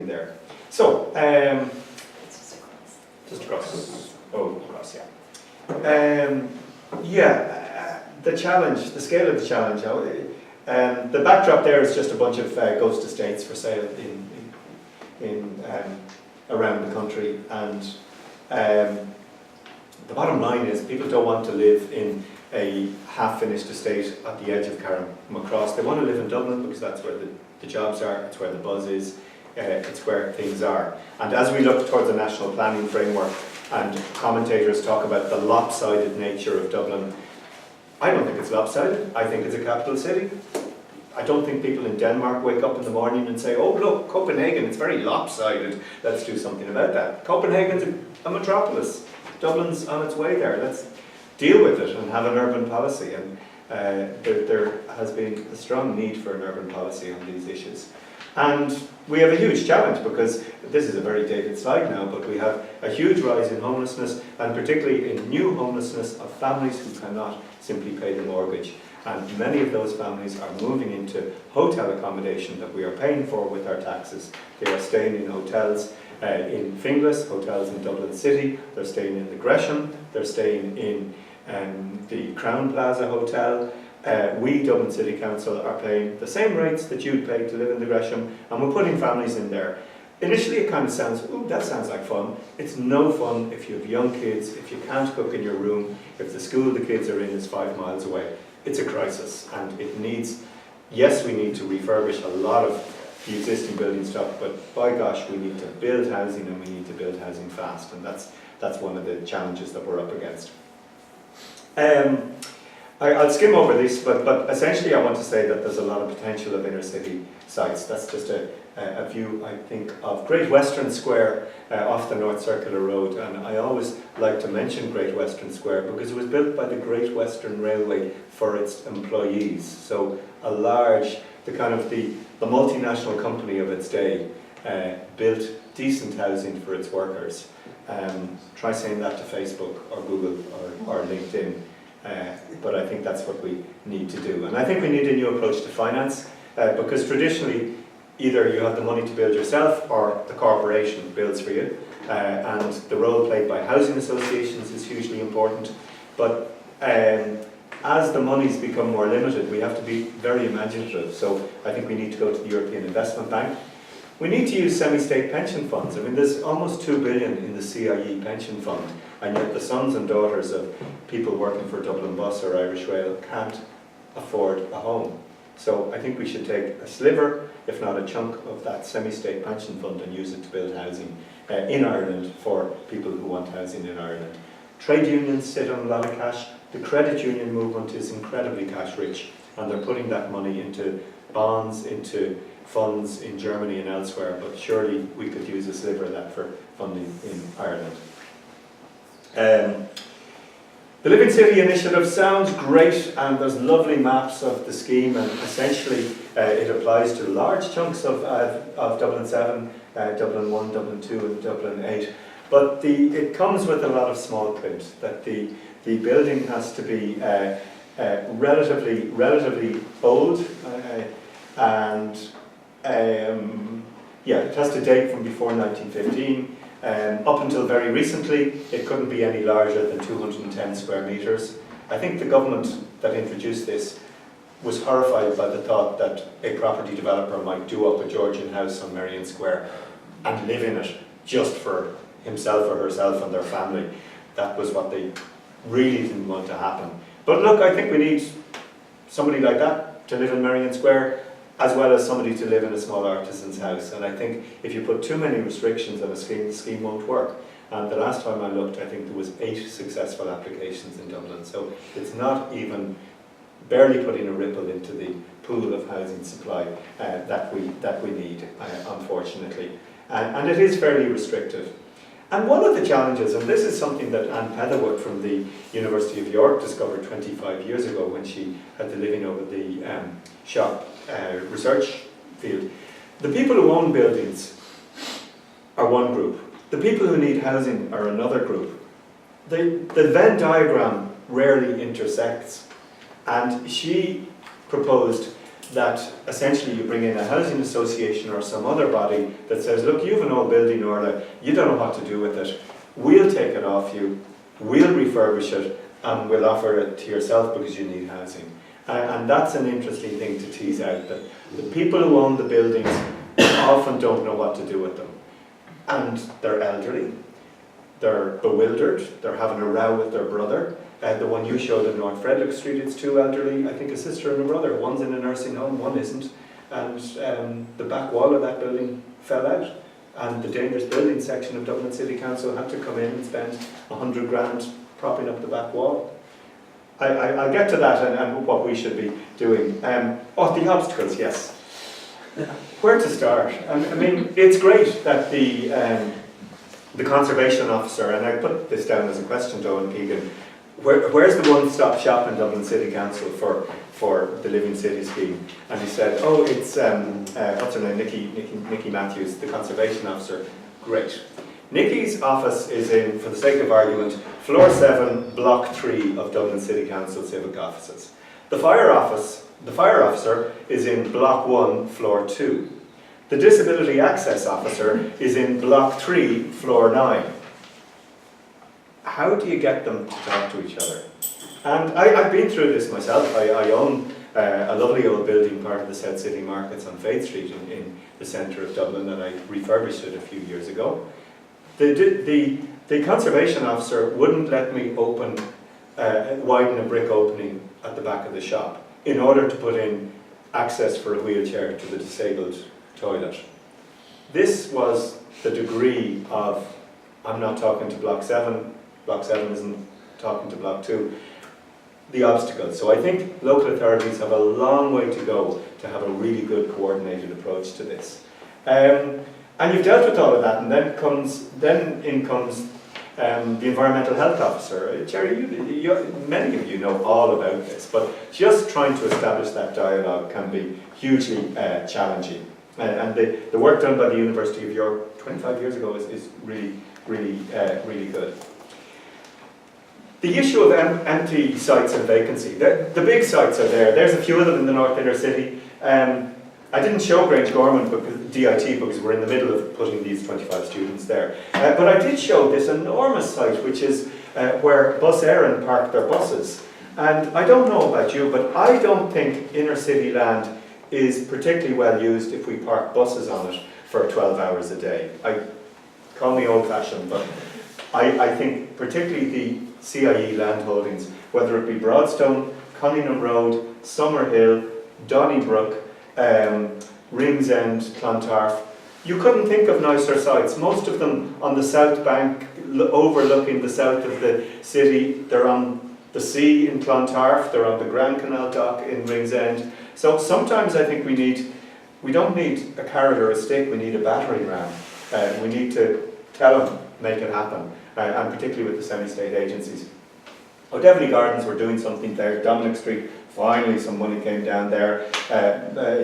there. So, It's just across. Oh, across, yeah. The challenge, the scale of the challenge. The backdrop there is just a bunch of ghost estates for sale in around the country, and the bottom line is people don't want to live in a half-finished estate at the edge of Carrickmacross. They want to live in Dublin because that's where the jobs are, it's where the buzz is, it's where things are. And as we look towards the national planning framework and commentators talk about the lopsided nature of Dublin, I don't think it's lopsided. I think it's a capital city. I don't think people in Denmark wake up in the morning and say, oh look, Copenhagen, it's very lopsided, let's do something about that. Copenhagen's a metropolis. Dublin's on its way there. Let's deal with it and have an urban policy. And there has been a strong need for an urban policy on these issues. And we have a huge challenge because this is a very dated slide now, but we have a huge rise in homelessness, and particularly in new homelessness of families who cannot simply pay the mortgage. And many of those families are moving into hotel accommodation that we are paying for with our taxes. They are staying in hotels in Finglas, hotels in Dublin City, they're staying in the Gresham, they're staying in the Crown Plaza Hotel. We, Dublin City Council, are paying the same rates that you'd pay to live in the Gresham, and we're putting families in there. Initially it kind of sounds, ooh, that sounds like fun. It's no fun if you have young kids, if you can't cook in your room, if the school the kids are in is 5 miles away. It's a crisis, and it needs, yes, we need to refurbish a lot of the existing building stock, but by gosh, we need to build housing, and we need to build housing fast, and that's one of the challenges that we're up against. I'll skim over this, but essentially I want to say that there's a lot of potential of inner city sites. That's just a view, I think, of Great Western Square off the North Circular Road, and I always like to mention Great Western Square because it was built by the Great Western Railway for its employees. So a large, the multinational company of its day built decent housing for its workers. Try saying that to Facebook or Google or LinkedIn. But I think that's what we need to do. And I think we need a new approach to finance, because traditionally either you have the money to build yourself or the corporation builds for you. And the role played by housing associations is hugely important. But as the monies become more limited, we have to be very imaginative. So I think we need to go to the European Investment Bank. We need to use semi-state pension funds. I mean, there's almost 2 billion in the CIE pension fund, and yet the sons and daughters of people working for Dublin Bus or Irish Rail can't afford a home. So I think we should take a sliver, if not a chunk, of that semi-state pension fund and use it to build housing in Ireland for people who want housing in Ireland. Trade unions sit on a lot of cash. The credit union movement is incredibly cash rich, and they're putting that money into bonds, into funds in Germany and elsewhere, but surely we could use a sliver of that for funding in Ireland. The Living City initiative sounds great, and there's lovely maps of the scheme, and essentially it applies to large chunks of Dublin 7, Dublin 1, Dublin 2 and Dublin 8, but it comes with a lot of small print, that the building has to be relatively old, and it has to date from before 1915. Up until very recently, it couldn't be any larger than 210 square metres. I think the government that introduced this was horrified by the thought that a property developer might do up a Georgian house on Merrion Square and live in it just for himself or herself and their family. That was what they really didn't want to happen. But look, I think we need somebody like that to live in Merrion Square, as well as somebody to live in a small artisan's house. And I think if you put too many restrictions on a scheme, the scheme won't work. And the last time I looked, I think there was 8 successful applications in Dublin. So it's not even barely putting a ripple into the pool of housing supply that we need, unfortunately. And it is fairly restrictive. And one of the challenges, and this is something that Anne Petherwood from the University of York discovered 25 years ago when she had the Living Over the Shop research field. The people who own buildings are one group. The people who need housing are another group. The Venn diagram rarely intersects. And she proposed that essentially you bring in a housing association or some other body that says, look, you have an old building, Orla, you don't know what to do with it. We'll take it off you, we'll refurbish it, and we'll offer it to yourself because you need housing. And that's an interesting thing to tease out, that the people who own the buildings often don't know what to do with them. And they're elderly, they're bewildered, they're having a row with their brother. The one you showed in North Frederick Street, it's two elderly, I think a sister and a brother. One's in a nursing home, one isn't. And the back wall of that building fell out. And the dangerous building section of Dublin City Council had to come in and spend 100 grand propping up the back wall. I'll get to that and what we should be doing. The obstacles, yes. Where to start? I mean, it's great that the conservation officer, and I put this down as a question to Owen Keegan, where's the one-stop shop in Dublin City Council for the Living City scheme? And he said, oh, it's, what's her name, Nikki Matthews, the conservation officer. Great. Nikki's office is in, for the sake of argument, floor 7, block 3 of Dublin City Council civic offices. The fire officer is in block 1, floor 2. The disability access officer is in block 3, floor 9. How do you get them to talk to each other? And I've been through this myself. I own a lovely old building, part of the South City Markets on Faith Street in the centre of Dublin, and I refurbished it a few years ago. The conservation officer wouldn't let me widen a brick opening at the back of the shop in order to put in access for a wheelchair to the disabled toilet. This was the degree of, I'm not talking to block 7 isn't talking to block 2, the obstacles. So I think local authorities have a long way to go to have a really good coordinated approach to this. And you've dealt with all of that, and then in comes the environmental health officer. Jerry, many of you know all about this, but just trying to establish that dialogue can be hugely challenging. And the work done by the University of York 25 years ago is really good. The issue of empty sites and vacancy. The big sites are there. There's a few of them in the North Inner City. I didn't show Grange Gorman DIT because we're in the middle of putting these 25 students there. But I did show this enormous site, which is where Bus Éireann park their buses. And I don't know about you, but I don't think inner city land is particularly well used if we park buses on it for 12 hours a day. Call me old-fashioned, but I think particularly the CIE land holdings, whether it be Broadstone, Cunningham Road, Summerhill, Donnybrook, Ringsend, Clontarf, you couldn't think of nicer sites. Most of them on the south bank, overlooking the south of the city. They're on the sea in Clontarf, they're on the Grand Canal dock in Ringsend. So sometimes I think we don't need a carrot or a stick, we need a battering ram. We need to tell them, make it happen, and particularly with the semi-state agencies. O'Devely Gardens were doing something there. Dominic Street, finally some money came down there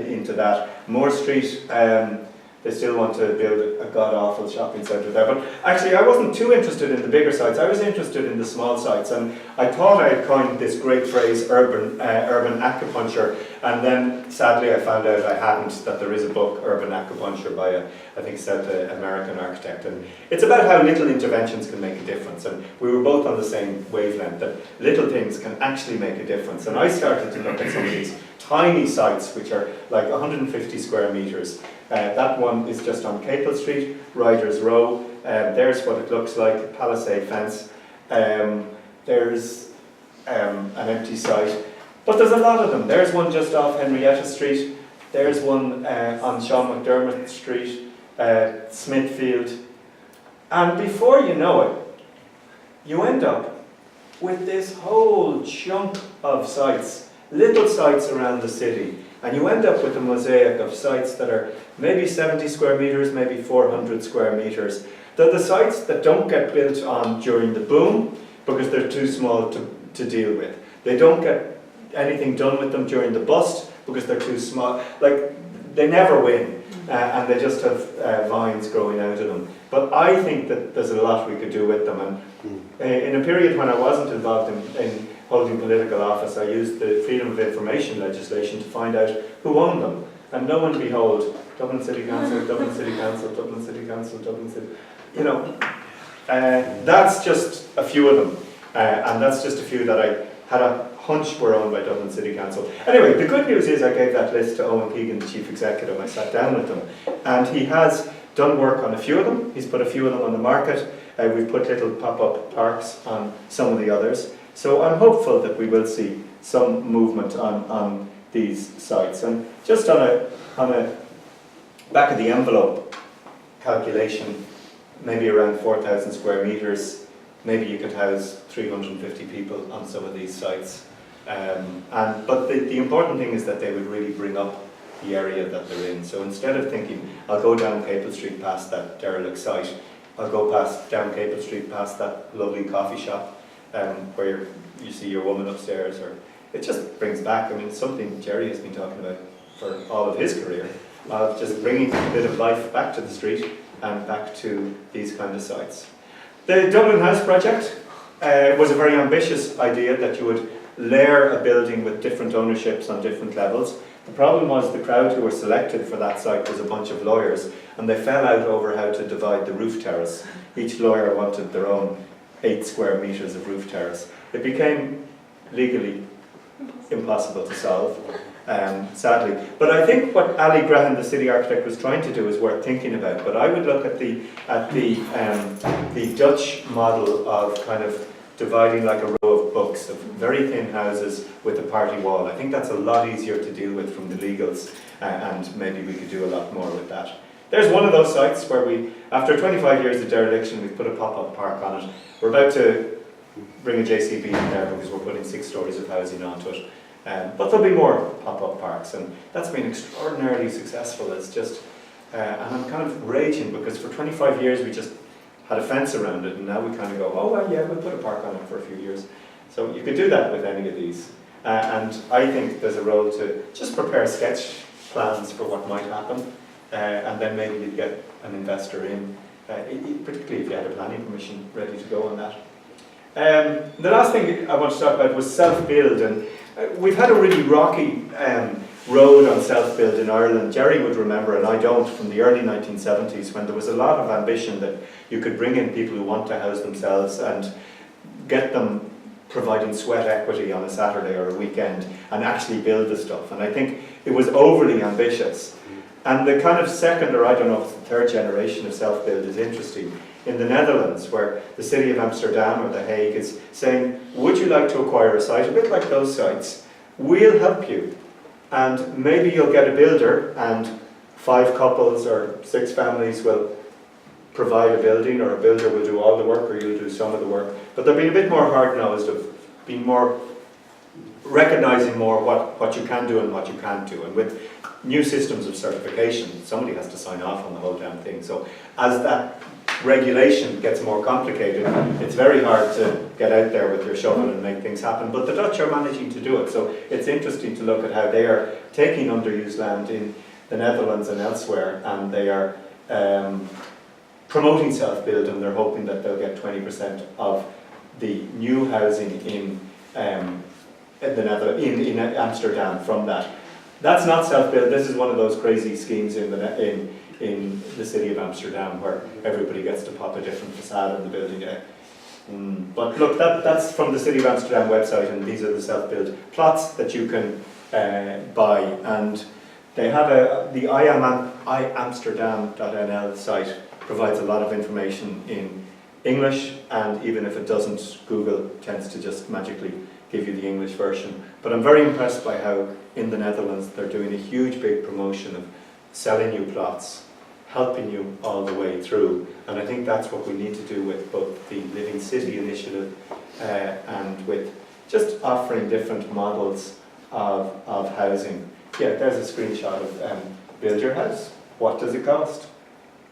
into that. Moore Street, they still want to build a god-awful shopping centre there. But actually I wasn't too interested in the bigger sites, I was interested in the small sites, and I thought I had coined this great phrase, urban acupuncture, and then sadly I found out I hadn't, that there is a book, Urban Acupuncture, by a, I think, South American architect, and it's about how little interventions can make a difference, and we were both on the same wavelength, that little things can actually make a difference. And I started to look at some of these tiny sites which are like 150 square metres. That one is just on Capel Street, Riders Row. There's what it looks like, palisade fence. There's an empty site. But there's a lot of them. There's one just off Henrietta Street. There's one on Sean McDermott Street, Smithfield. And before you know it, you end up with this whole chunk of sites, little sites around the city. And you end up with a mosaic of sites that are maybe 70 square metres, maybe 400 square metres. They're the sites that don't get built on during the boom because they're too small to deal with. They don't get anything done with them during the bust because they're too small. Like, they never win, and they just have vines growing out of them. But I think that there's a lot we could do with them. And in a period when I wasn't involved in holding political office, I used the Freedom of Information legislation to find out who owned them. And lo and behold, Dublin City Council, Dublin City Council, Dublin City Council, Dublin City, you know, that's just a few of them. And that's just a few that I had a hunch were owned by Dublin City Council. Anyway, the good news is I gave that list to Owen Keegan, the Chief Executive. I sat down with him, and he has done work on a few of them. He's put a few of them on the market. We've put little pop-up parks on some of the others. So I'm hopeful that we will see some movement on these sites. And just on a back of the envelope calculation, maybe around 4,000 square metres, maybe you could house 350 people on some of these sites. But the important thing is that they would really bring up the area that they're in. So instead of thinking, I'll go down Capel Street past that derelict site, I'll go down Capel Street past that lovely coffee shop where you see your woman upstairs, or it just brings back, I mean, it's something Jerry has been talking about for all of his career, of just bringing a bit of life back to the street and back to these kind of sites. The Dublin House project was a very ambitious idea that you would layer a building with different ownerships on different levels. The problem was the crowd who were selected for that site was a bunch of lawyers, and they fell out over how to divide the roof terrace. Each lawyer wanted their own 8 square metres of roof terrace. It became legally impossible to solve, sadly. But I think what Ali Graham, the city architect, was trying to do is worth thinking about. But I would look at the Dutch model of kind of dividing like a row of books, of very thin houses with a party wall. I think that's a lot easier to deal with from the legals, and maybe we could do a lot more with that. There's one of those sites where we, after 25 years of dereliction, we've put a pop-up park on it. We're about to bring a JCB in there because we're putting 6 stories of housing onto it. But there'll be more pop-up parks, and that's been extraordinarily successful. It's just, and I'm kind of raging because for 25 years we just had a fence around it, and now we kind of go, oh well, yeah, we'll put a park on it for a few years. So you could do that with any of these. And I think there's a role to just prepare sketch plans for what might happen, and then maybe you'd get an investor in, particularly if you had a planning permission ready to go on that. The last thing I want to talk about was self-build, and we've had a really rocky road on self-build in Ireland. Jerry would remember, and I don't, from the early 1970s, when there was a lot of ambition that you could bring in people who want to house themselves and get them providing sweat equity on a Saturday or a weekend and actually build the stuff. And I think it was overly ambitious. And the kind of second, or I don't know if it's the third generation of self-build is interesting. In the Netherlands, where the city of Amsterdam or The Hague is saying, would you like to acquire a site, a bit like those sites? We'll help you. And maybe you'll get a builder, and 5 couples or 6 families will provide a building, or a builder will do all the work, or you'll do some of the work. But they'll be a bit more hard-nosed, of being more, recognising more what you can do and what you can't do. And with new systems of certification, somebody has to sign off on the whole damn thing. So as that regulation gets more complicated, it's very hard to get out there with your shovel and make things happen. But the Dutch are managing to do it. So it's interesting to look at how they are taking underused land in the Netherlands and elsewhere, and they are promoting self-build, and they're hoping that they'll get 20% of the new housing in Amsterdam from that. That's not self-build. This is one of those crazy schemes in the city of Amsterdam where everybody gets to pop a different facade on the building. But look, that's from the City of Amsterdam website, and these are the self-build plots that you can buy. And they have the iamsterdam.nl site provides a lot of information in English, and even if it doesn't, Google tends to just magically give you the English version. But I'm very impressed by how in the Netherlands they're doing a huge big promotion of selling you plots, helping you all the way through. And I think that's what we need to do with both the Living City initiative and with just offering different models of housing. Yeah, there's a screenshot of build your house. What does it cost?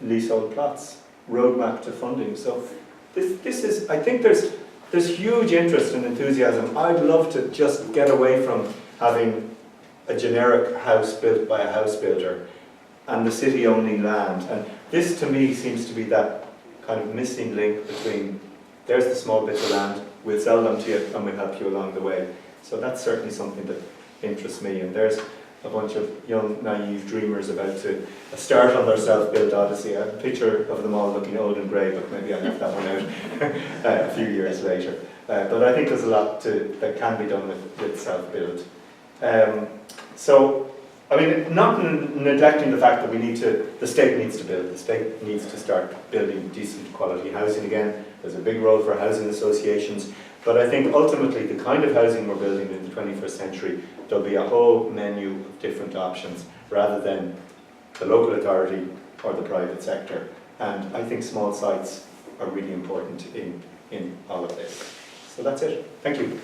Leasehold plots, roadmap to funding. So this is, I think there's huge interest and enthusiasm. I'd love to just get away from having a generic house built by a house builder and the city owning land. And this to me seems to be that kind of missing link between there's the small bits of land, we'll sell them to you and we'll help you along the way. So that's certainly something that interests me, and there's a bunch of young, naive dreamers about to start on their self-built odyssey. I have a picture of them all looking old and grey, but maybe I left that one out a few years later. But I think there's a lot that can be done with self-build. So, I mean, not neglecting the fact that the state needs to build. The state needs to start building decent quality housing again. There's a big role for housing associations. But I think ultimately the kind of housing we're building in the 21st century, there'll be a whole menu of different options rather than the local authority or the private sector. And I think small sites are really important in all of this. So that's it. Thank you.